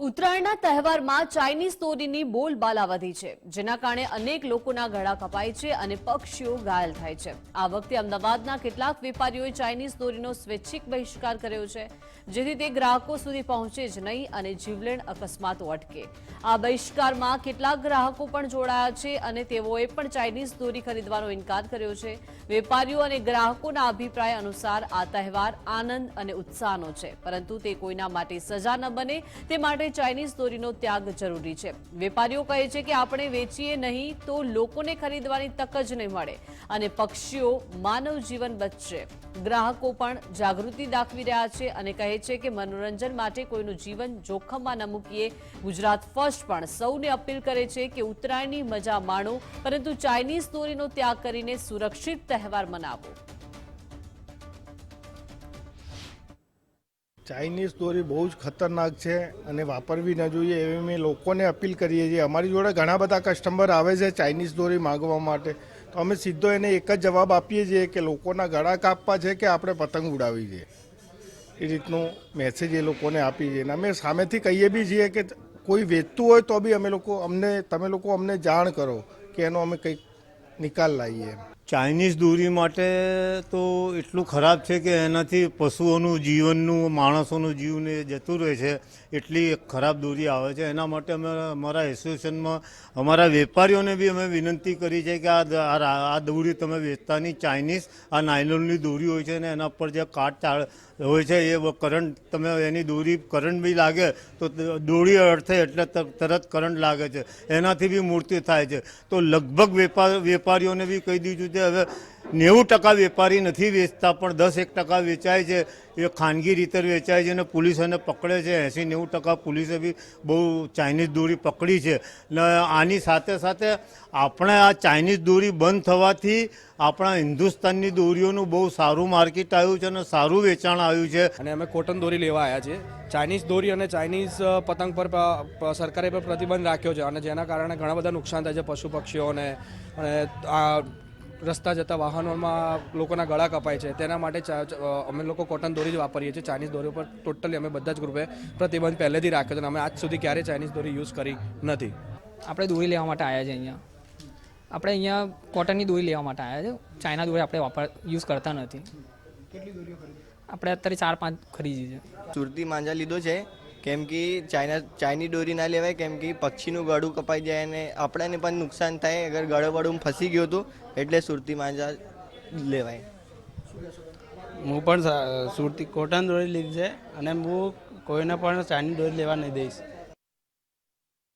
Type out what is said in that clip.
ઉત્તરાયણના તહેવારમાં ચાઇનીઝ દોરીની બોલબાલા વધી છે, જેના કારણે અનેક લોકોના ગળા કપાય છે અને પક્ષીઓ ઘાયલ થાય છે. આ વખતે અમદાવાદના કેટલાક વેપારીઓએ ચાઇનીઝ દોરીનો સ્વૈચ્છિક બહિષ્કાર કર્યો છે, જેથી તે ગ્રાહકો સુધી પહોંચે જ નહીં અને જીવલેણ અકસ્માતો અટકે. આ બહિષ્કારમાં કેટલાક ગ્રાહકો પણ જોડાયા છે અને તેઓએ પણ ચાઇનીઝ દોરી ખરીદવાનો ઇનકાર કર્યો છે. વેપારીઓ અને ગ્રાહકોના અભિપ્રાય અનુસાર આ તહેવાર આનંદ અને ઉત્સાહનો છે, પરંતુ તે કોઈના માટે સજા ન બને તે માટે ચાઇનીઝ દોરીનો ત્યાગ જરૂરી છે. વેપારીઓ કહે છે કે આપણે વેચીએ નહીં તો લોકોને ખરીદવાની તક જ નહીં મળે અને પક્ષીઓ માનવ જીવન બચશે. ગ્રાહકો પણ જાગૃતિ દાખવી રહ્યા છે અને કહે છે કે મનોરંજન માટે કોઈનું જીવન જોખમમાં ન મૂકીએ. ગુજરાત ફર્સ્ટ પણ સૌને અપીલ કરે છે કે ઉત્તરાયણની મજા માણો, પરંતુ ચાઇનીઝ દોરીનો ત્યાગ કરીને સુરક્ષિત તહેવાર મનાવો. ચાઇનીઝ દોરી બહુ જ ખતરનાક છે અને વાપરવી ન જોઈએ એવી અમે લોકોને અપીલ કરીએ છીએ. અમારી જોડે ઘણા બધા કસ્ટમર આવે છે ચાઇનીઝ દોરી માગવા માટે, તો અમે સીધો એને એક જ જવાબ આપીએ છીએ કે લોકોના ગળા કાપવા છે કે આપણે પતંગ ઉડાવવી છે. એ રીતનું મેસેજ એ લોકોને આપીએ છીએ અને અમે સામેથી કહીએ બી છીએ કે કોઈ વેચતું હોય તો બી તમે લોકો અમને જાણ કરો કે એનો અમે કંઈક નિકાલ લાવીએ. ચાઇનીઝ દોરી માટે તો એટલું ખરાબ છે કે એનાથી પશુઓનું જીવનનું, માણસોનું જીવને જતું રહે છે. એટલી ખરાબ દોરી આવે છે. એના માટે અમે અમારા એસોસિએશનમાં અમારા વેપારીઓને બી અમે વિનંતી કરી છે કે આ દોરી તમે વેચતા નહીં. ચાઇનીઝ આ નાયલોનની દોરી હોય છે ને એના પર જે કાટ હોય છે એ કરંટ, તમે એની દોરી કરંટ બી લાગે તો દોરી અડથે એટલે તરત કરંટ લાગે છે, એનાથી બી મૃત્યુ થાય છે. તો લગભગ વેપારીઓને બી કહી દીધું છે હવે 90% વેપારી નથી વેચતા, પણ 10-1% વેચાય છે. એ ખાનગી રીતે વેચાય છે અને પોલીસ એને પકડે છે. 80-90% પોલીસે બી બહુ ચાઇનીઝ દોરી પકડી છે. ને આની સાથે સાથે આપણે આ ચાઇનીઝ દોરી બંધ થવાથી આપણા હિન્દુસ્તાનની દોરીઓનું બહુ સારું માર્કેટ આવ્યું છે અને સારું વેચાણ આવ્યું છે. અને અમે કોટન દોરી લેવા આવ્યા છીએ. ચાઇનીઝ દોરી અને ચાઇનીઝ પતંગ પર સરકારે પર પ્રતિબંધ રાખ્યો છે અને જેના કારણે ઘણા બધા નુકસાન થાય છે પશુ પક્ષીઓને અને આ રસ્તા જતા વાહનોમાં લોકોના ગળા કપાય છે. તેના માટે અમે લોકો કોટન દોરી જ વાપરીએ છીએ. ચાઇનીઝ દોરી પર ટોટલી અમે બધા જ ગ્રુપે પ્રતિબંધ પહેલેથી રાખ્યો છે અને અમે આજ સુધી ક્યારેય ચાઇનીઝ દોરી યુઝ કરી નથી. આપણે દોરી લેવા માટે આવ્યા છે અહીંયા. આપણે અહીંયા કોટનની દોરી લેવા માટે આવ્યા છે. ચાઇના દોરી આપણે યુઝ કરતા નથી. કેટલી દોરીઓ ખરીદી? આપણે અત્યારે 4-5 ખરીદી છે. સુરતી માંજા લીધો છે કેમ કે ચાઇની દોરી ના લેવાય, કેમ કે પક્ષીનું ગળું કપાઈ જાય અને આપણને પણ નુકસાન થાય. અગર ગળું વળું ફસી ગયું હતું એટલે સુરતી માંજા લેવાય. હું પણ સુરતી કોટન દોરી લીધી છે અને હું કોઈને પણ ચાઇની દોરી લેવા નહીં દઈશ.